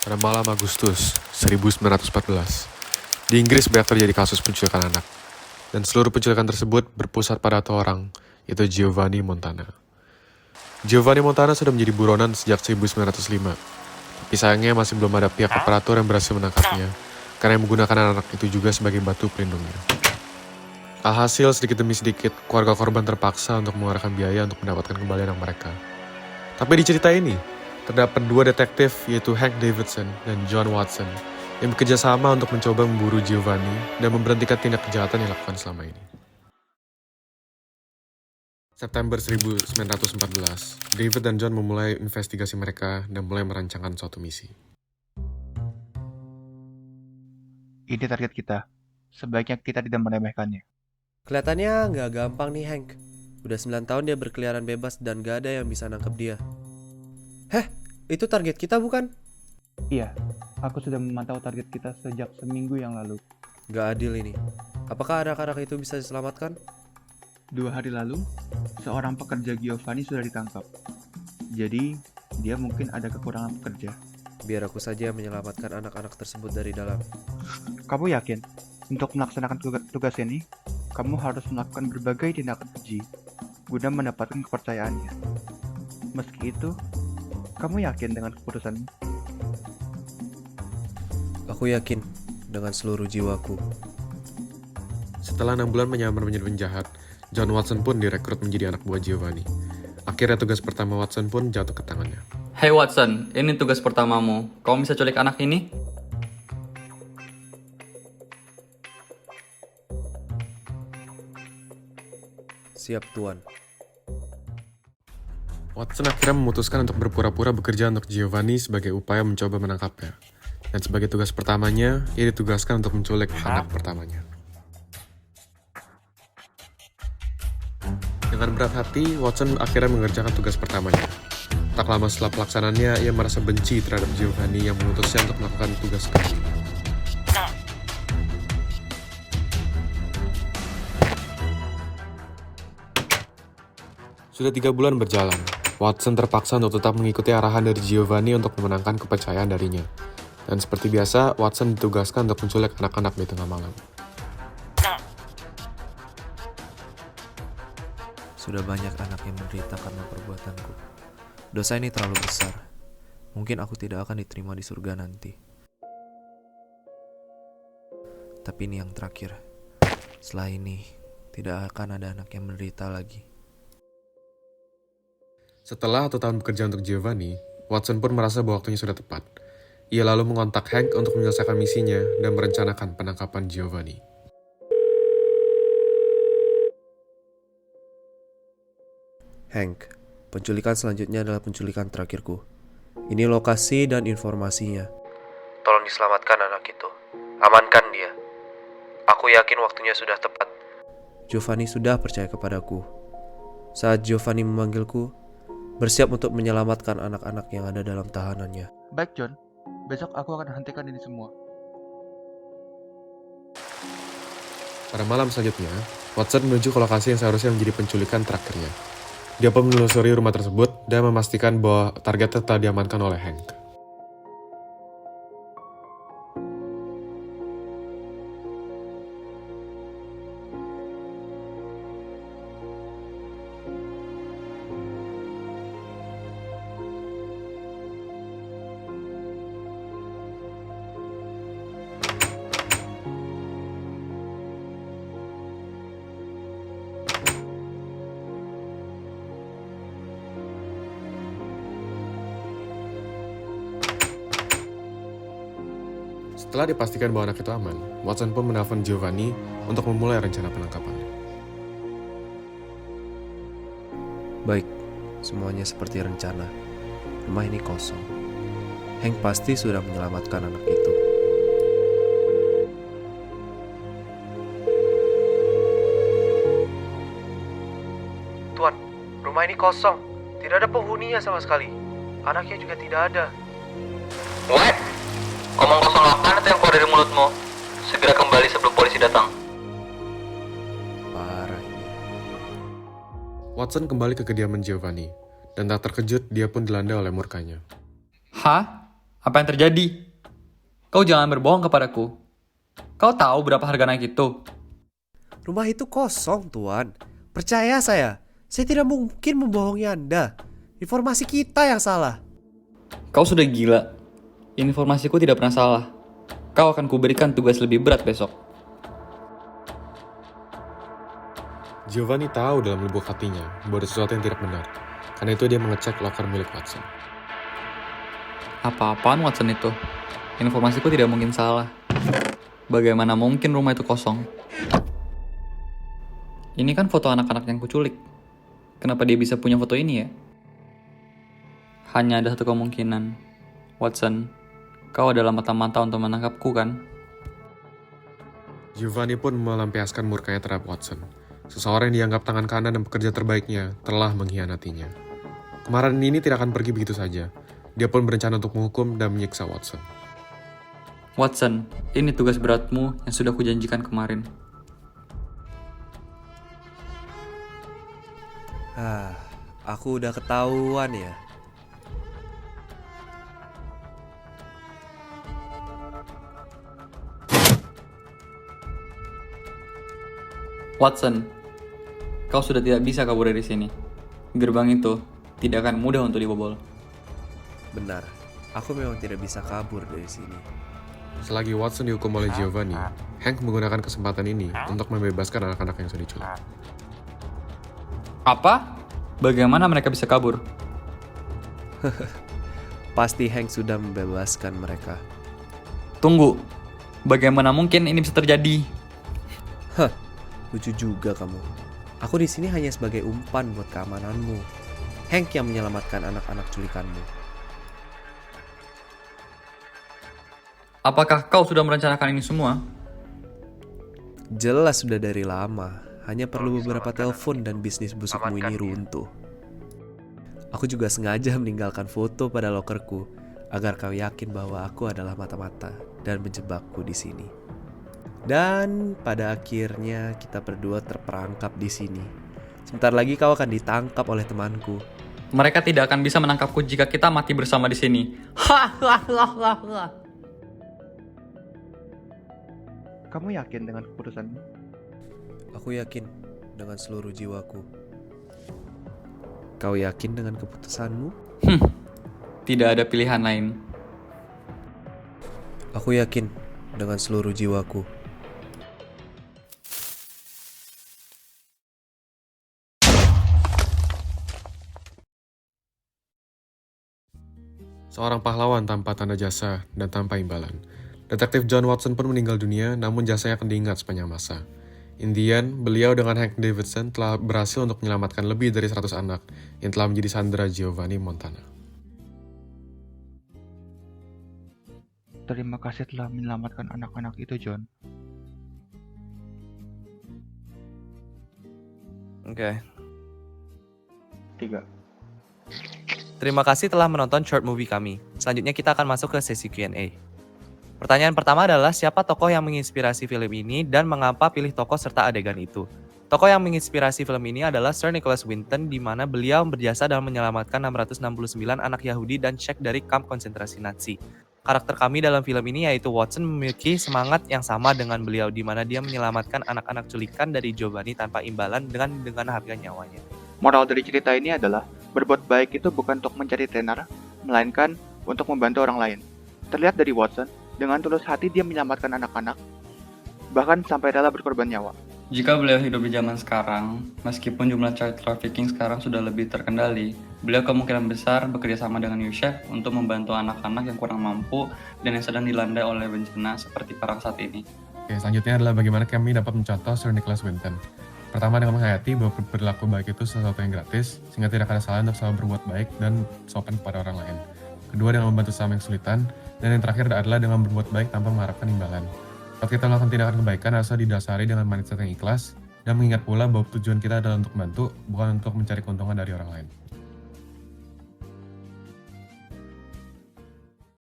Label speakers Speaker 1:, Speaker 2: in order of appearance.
Speaker 1: Pada malam Agustus 1914, di Inggris banyak terjadi kasus penculikan anak. Dan seluruh penculikan tersebut berpusat pada satu orang, yaitu Giovanni Montana. Giovanni Montana sudah menjadi buronan sejak 1905. Tapi sayangnya masih belum ada pihak operator yang berhasil menangkapnya, karena yang menggunakan anak itu juga sebagai batu pelindungnya. Alhasil, sedikit demi sedikit, keluarga korban terpaksa untuk mengeluarkan biaya untuk mendapatkan kembali anak mereka. Tapi di cerita ini, terdapat dua detektif yaitu Hank Davidson dan John Watson yang bekerja sama untuk mencoba memburu Giovanni dan memberhentikan tindak kejahatan yang dilakukan selama ini. September 1914, David dan John memulai investigasi mereka dan mulai merancangkan suatu misi.
Speaker 2: Ini target kita. Sebaiknya kita tidak meremehkannya.
Speaker 3: Kelihatannya nggak gampang nih Hank. Udah 9 tahun dia berkeliaran bebas dan gak ada yang bisa nangkep dia. Heh, itu target kita bukan?
Speaker 2: Iya, aku sudah memantau target kita sejak seminggu yang lalu.
Speaker 3: Gak adil ini. Apakah anak-anak itu bisa diselamatkan?
Speaker 2: 2 hari lalu, seorang pekerja Giovanni sudah ditangkap. Jadi, dia mungkin ada kekurangan pekerja.
Speaker 3: Biar aku saja yang menyelamatkan anak-anak tersebut dari dalam.
Speaker 2: Kamu yakin? Untuk melaksanakan tugas ini, kamu harus melakukan berbagai tindakan keji guna mendapatkan kepercayaannya. Meski itu, kamu yakin dengan keputusanmu?
Speaker 3: Aku yakin dengan seluruh jiwaku.
Speaker 1: Setelah 6 bulan menyamar menjadi penjahat, John Watson pun direkrut menjadi anak buah Giovanni. Akhirnya tugas pertama Watson pun jatuh ke tangannya.
Speaker 4: Hey Watson, ini tugas pertamamu. Kamu bisa culik anak ini?
Speaker 3: Siap Tuan.
Speaker 1: Watson akhirnya memutuskan untuk berpura-pura bekerja untuk Giovanni sebagai upaya mencoba menangkapnya. Dan sebagai tugas pertamanya, ia ditugaskan untuk menculik anak pertamanya. Dengan berat hati, Watson akhirnya mengerjakan tugas pertamanya. Tak lama setelah pelaksananya, ia merasa benci terhadap Giovanni yang memutusnya untuk melakukan tugas keji. Sudah 3 bulan berjalan, Watson terpaksa untuk tetap mengikuti arahan dari Giovanni untuk memenangkan kepercayaan darinya. Dan seperti biasa, Watson ditugaskan untuk menculik anak-anak di tengah malam.
Speaker 3: Sudah banyak anak yang menderita karena perbuatanku. Dosa ini terlalu besar. Mungkin aku tidak akan diterima di surga nanti. Tapi ini yang terakhir. Setelah ini, tidak akan ada anak yang menderita lagi.
Speaker 1: Setelah 1 tahun bekerja untuk Giovanni, Watson pun merasa bahwa waktunya sudah tepat. Ia lalu mengontak Hank untuk menyelesaikan misinya dan merencanakan penangkapan Giovanni.
Speaker 3: Hank, penculikan selanjutnya adalah penculikan terakhirku. Ini lokasi dan informasinya. Tolong diselamatkan anak itu. Amankan dia. Aku yakin waktunya sudah tepat. Giovanni sudah percaya kepadaku. Saat Giovanni memanggilku, bersiap untuk menyelamatkan anak-anak yang ada dalam tahanannya.
Speaker 2: Baik, John. Besok aku akan hentikan ini semua.
Speaker 1: Pada malam selanjutnya, Watson menuju ke lokasi yang seharusnya menjadi penculikan terakhirnya. Dia pun menelusuri rumah tersebut dan memastikan bahwa targetnya telah diamankan oleh Hank. Setelah dipastikan bahwa anak itu aman, Watson pun menelpon Giovanni untuk memulai rencana penangkapannya.
Speaker 3: Baik, semuanya seperti rencana. Rumah ini kosong. Hank pasti sudah menyelamatkan anak itu. Tuan, rumah ini kosong. Tidak ada penghuninya sama sekali. Anaknya juga tidak ada.
Speaker 4: What? Omong kosong apaan itu yang keluar dari mulutmu? Segera kembali sebelum polisi datang.
Speaker 3: Parah ini.
Speaker 1: Watson kembali ke kediaman Giovanni, dan tak terkejut dia pun dilanda oleh murkanya.
Speaker 4: Hah?
Speaker 5: Apa yang terjadi? Kau jangan berbohong kepadaku. Kau tahu berapa harga naik itu?
Speaker 3: Rumah itu kosong, Tuan. Percaya saya tidak mungkin membohongi Anda. Informasi kita yang salah.
Speaker 5: Kau sudah gila. Informasiku tidak pernah salah. Kau akan kuberikan tugas lebih berat besok.
Speaker 1: Giovanni tahu dalam lubuk hatinya bahwa ada sesuatu yang tidak benar. Karena itu dia mengecek loker milik Watson.
Speaker 5: Apa-apaan Watson itu? Informasiku tidak mungkin salah. Bagaimana mungkin rumah itu kosong? Ini kan foto anak-anak yang kuculik. Kenapa dia bisa punya foto ini ya? Hanya ada satu kemungkinan. Watson, kau adalah mata-mata untuk menangkapku kan?
Speaker 1: Giovanni pun melampiaskan murkanya terhadap Watson. Seseorang yang dianggap tangan kanan dan pekerja terbaiknya telah mengkhianatinya. Kemarahan ini tidak akan pergi begitu saja. Dia pun berencana untuk menghukum dan menyiksa Watson.
Speaker 5: Watson, ini tugas beratmu yang sudah kujanjikan kemarin.
Speaker 3: Aku udah ketahuan ya.
Speaker 5: Watson, kau sudah tidak bisa kabur dari sini. Gerbang itu tidak akan mudah untuk dibobol.
Speaker 3: Benar, aku memang tidak bisa kabur dari sini.
Speaker 1: Selagi Watson dihukum oleh Giovanni, Hank menggunakan kesempatan ini untuk membebaskan anak-anak yang sudah diculik.
Speaker 5: Apa? Bagaimana mereka bisa kabur?
Speaker 3: Pasti Hank sudah membebaskan mereka.
Speaker 5: Tunggu, bagaimana mungkin ini bisa terjadi?
Speaker 3: Lucu juga kamu. Aku di sini hanya sebagai umpan buat keamananmu. Hank yang menyelamatkan anak-anak culikanmu.
Speaker 5: Apakah kau sudah merencanakan ini semua?
Speaker 3: Jelas sudah dari lama. Hanya perlu beberapa telepon dan bisnis busukmu ini runtuh. Aku juga sengaja meninggalkan foto pada lokerku agar kau yakin bahwa aku adalah mata-mata dan menjebakku di sini. Dan pada akhirnya kita berdua terperangkap di sini. Sebentar lagi kau akan ditangkap oleh temanku.
Speaker 5: Mereka tidak akan bisa menangkapku jika kita mati bersama di sini.
Speaker 2: Kamu yakin dengan keputusanmu?
Speaker 3: Aku yakin dengan seluruh jiwaku. Kau yakin dengan keputusanmu?
Speaker 5: Tidak ada pilihan lain.
Speaker 3: Aku yakin dengan seluruh jiwaku.
Speaker 1: Seorang pahlawan tanpa tanda jasa dan tanpa imbalan. Detektif John Watson pun meninggal dunia, namun jasanya akan diingat sepanjang masa. In the end, beliau dengan Hank Davidson telah berhasil untuk menyelamatkan lebih dari 100 anak yang telah menjadi sandera Giovanni Montana.
Speaker 2: Terima kasih telah menyelamatkan anak-anak itu, John.
Speaker 3: Oke.
Speaker 2: 3.
Speaker 3: Terima kasih telah menonton short movie kami. Selanjutnya kita akan masuk ke sesi Q&A. Pertanyaan pertama adalah siapa tokoh yang menginspirasi film ini dan mengapa pilih tokoh serta adegan itu? Tokoh yang menginspirasi film ini adalah Sir Nicholas Winton, di mana beliau berjasa dalam menyelamatkan 669 anak Yahudi dan Czech dari kamp konsentrasi Nazi. Karakter kami dalam film ini yaitu Watson memiliki semangat yang sama dengan beliau, di mana dia menyelamatkan anak-anak culikan dari Giovanni tanpa imbalan dengan harga nyawanya.
Speaker 2: Moral dari cerita ini adalah berbuat baik itu bukan untuk mencari tenar, melainkan untuk membantu orang lain. Terlihat dari Watson, dengan tulus hati dia menyelamatkan anak-anak, bahkan sampai rela berkorban nyawa.
Speaker 5: Jika beliau hidup di zaman sekarang, meskipun jumlah child trafficking sekarang sudah lebih terkendali, beliau kemungkinan besar bekerja sama dengan UNICEF untuk membantu anak-anak yang kurang mampu dan yang sedang dilanda oleh bencana seperti perang saat ini.
Speaker 1: Oke, selanjutnya adalah bagaimana kami dapat mencontoh Sir Nicholas Winton. Pertama, dengan menghayati bahwa berlaku baik itu sesuatu yang gratis, sehingga tidak ada salah untuk selalu berbuat baik dan sopan kepada orang lain. Kedua, dengan membantu sesama yang kesulitan. Dan yang terakhir adalah dengan berbuat baik tanpa mengharapkan imbalan. Saat kita melakukan tindakan kebaikan, harusnya didasari dengan mindset yang ikhlas, dan mengingat pula bahwa tujuan kita adalah untuk membantu, bukan untuk mencari keuntungan dari orang lain.